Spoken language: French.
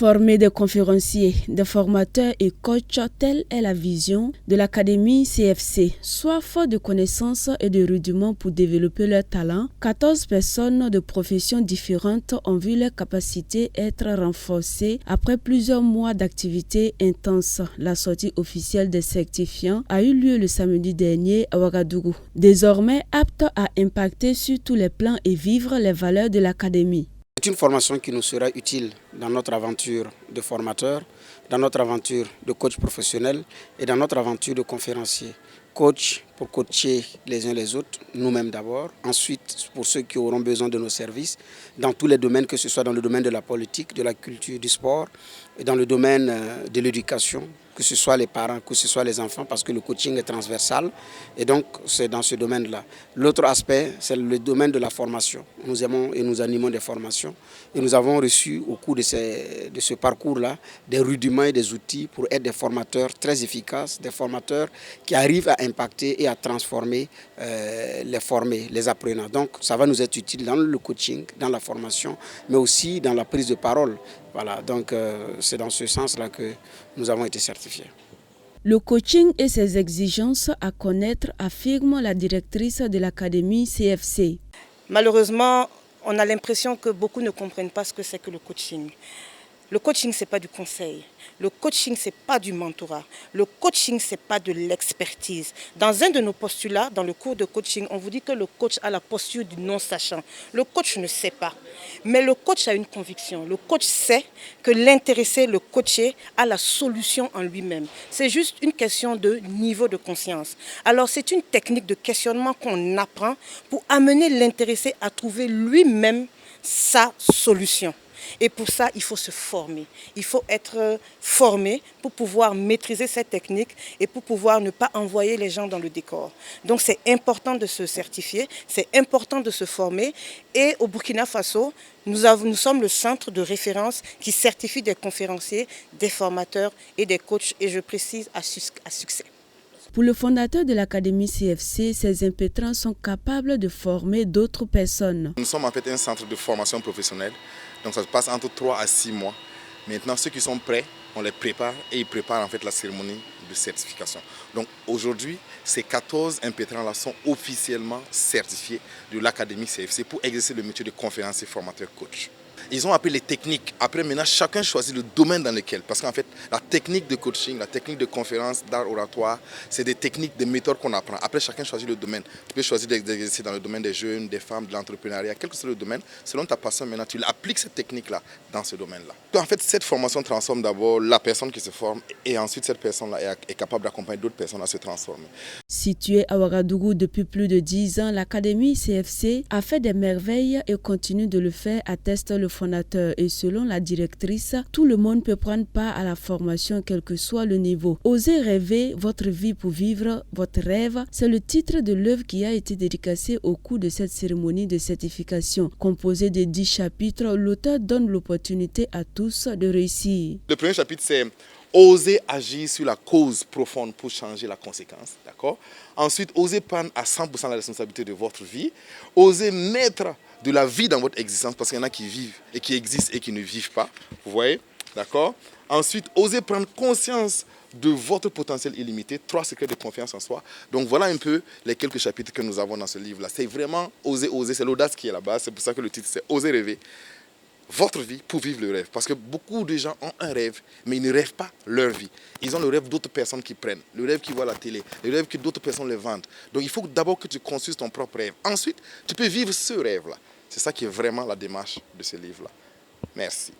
Former des conférenciers, des formateurs et coachs, telle est la vision de l'Académie CFC. Soif de connaissances et de rudiments pour développer leurs talents, 14 personnes de professions différentes ont vu leurs capacités être renforcées après plusieurs mois d'activités intenses. La sortie officielle des certifiants a eu lieu le samedi dernier à Ouagadougou. Désormais apte à impacter sur tous les plans et vivre les valeurs de l'Académie. C'est une formation qui nous sera utile dans notre aventure de formateur, dans notre aventure de coach professionnel et dans notre aventure de conférencier. Coach pour coacher les uns les autres, nous-mêmes d'abord. Ensuite, pour ceux qui auront besoin de nos services, dans tous les domaines, que ce soit dans le domaine de la politique, de la culture, du sport, et dans le domaine de l'éducation, que ce soit les parents, que ce soit les enfants, parce que le coaching est transversal. Et donc, c'est dans ce domaine-là. L'autre aspect, c'est le domaine de la formation. Nous aimons et nous animons des formations. Et nous avons reçu au cours de ce parcours-là des rudiments et des outils pour être des formateurs très efficaces, des formateurs qui arrivent à impacter et à transformer les formés, les apprenants. Donc, ça va nous être utile dans le coaching, dans la formation, mais aussi dans la prise de parole. Voilà, donc c'est dans ce sens-là que nous avons été certifiés. Le coaching et ses exigences à connaître, affirme la directrice de l'Académie CFC. Malheureusement, on a l'impression que beaucoup ne comprennent pas ce que c'est que le coaching. Le coaching, ce n'est pas du conseil. Le coaching, ce n'est pas du mentorat. Le coaching, ce n'est pas de l'expertise. Dans un de nos postulats, dans le cours de coaching, on vous dit que le coach a la posture du non-sachant. Le coach ne sait pas. Mais le coach a une conviction. Le coach sait que l'intéressé, le coaché, a la solution en lui-même. C'est juste une question de niveau de conscience. Alors, c'est une technique de questionnement qu'on apprend pour amener l'intéressé à trouver lui-même sa solution. Et pour ça, il faut se former. Il faut être formé pour pouvoir maîtriser cette technique et pour pouvoir ne pas envoyer les gens dans le décor. Donc c'est important de se certifier, c'est important de se former. Et au Burkina Faso, nous sommes le centre de référence qui certifie des conférenciers, des formateurs et des coachs, et je précise à succès. Pour le fondateur de l'Académie CFC, ces impétrants sont capables de former d'autres personnes. Nous sommes en fait un centre de formation professionnelle, donc ça se passe entre 3 à 6 mois. Maintenant, ceux qui sont prêts, on les prépare et ils préparent en fait la cérémonie de certification. Donc aujourd'hui, ces 14 impétrants-là sont officiellement certifiés de l'Académie CFC pour exercer le métier de conférencier, formateur, coach. Ils ont appris les techniques. Après, maintenant, chacun choisit le domaine dans lequel. Parce qu'en fait, la technique de coaching, la technique de conférence, d'art oratoire, c'est des techniques, des méthodes qu'on apprend. Après, chacun choisit le domaine. Tu peux choisir d'exercer dans le domaine des jeunes, des femmes, de l'entrepreneuriat, quel que soit le domaine. Selon ta passion, maintenant, tu appliques cette technique-là dans ce domaine-là. En fait, cette formation transforme d'abord la personne qui se forme et ensuite, cette personne-là est capable d'accompagner d'autres personnes à se transformer. Située à Ouagadougou depuis plus de 10 ans, l'Académie CFC a fait des merveilles et continue de le faire, atteste le fondateur. Et selon la directrice, tout le monde peut prendre part à la formation, quel que soit le niveau. Osez rêver votre vie pour vivre votre rêve, c'est le titre de l'œuvre qui a été dédicacée au cours de cette cérémonie de certification. Composée de 10 chapitres, l'auteur donne l'opportunité à tous de réussir. Le premier chapitre, c'est oser agir sur la cause profonde pour changer la conséquence, d'accord? Ensuite, osez prendre à 100% la responsabilité de votre vie. Osez mettre de la vie dans votre existence, parce qu'il y en a qui vivent et qui existent et qui ne vivent pas, vous voyez, d'accord? Ensuite, osez prendre conscience de votre potentiel illimité, 3 secrets de confiance en soi. Donc voilà un peu les quelques chapitres que nous avons dans ce livre-là. C'est vraiment oser, c'est l'audace qui est la base, c'est pour ça que le titre c'est Oser rêver votre vie pour vivre le rêve. Parce que beaucoup de gens ont un rêve, mais ils ne rêvent pas leur vie. Ils ont le rêve d'autres personnes qui prennent, le rêve qui voient à la télé, le rêve que d'autres personnes les vendent. Donc il faut d'abord que tu construises ton propre rêve. Ensuite, tu peux vivre ce rêve-là. C'est ça qui est vraiment la démarche de ce livre-là. Merci.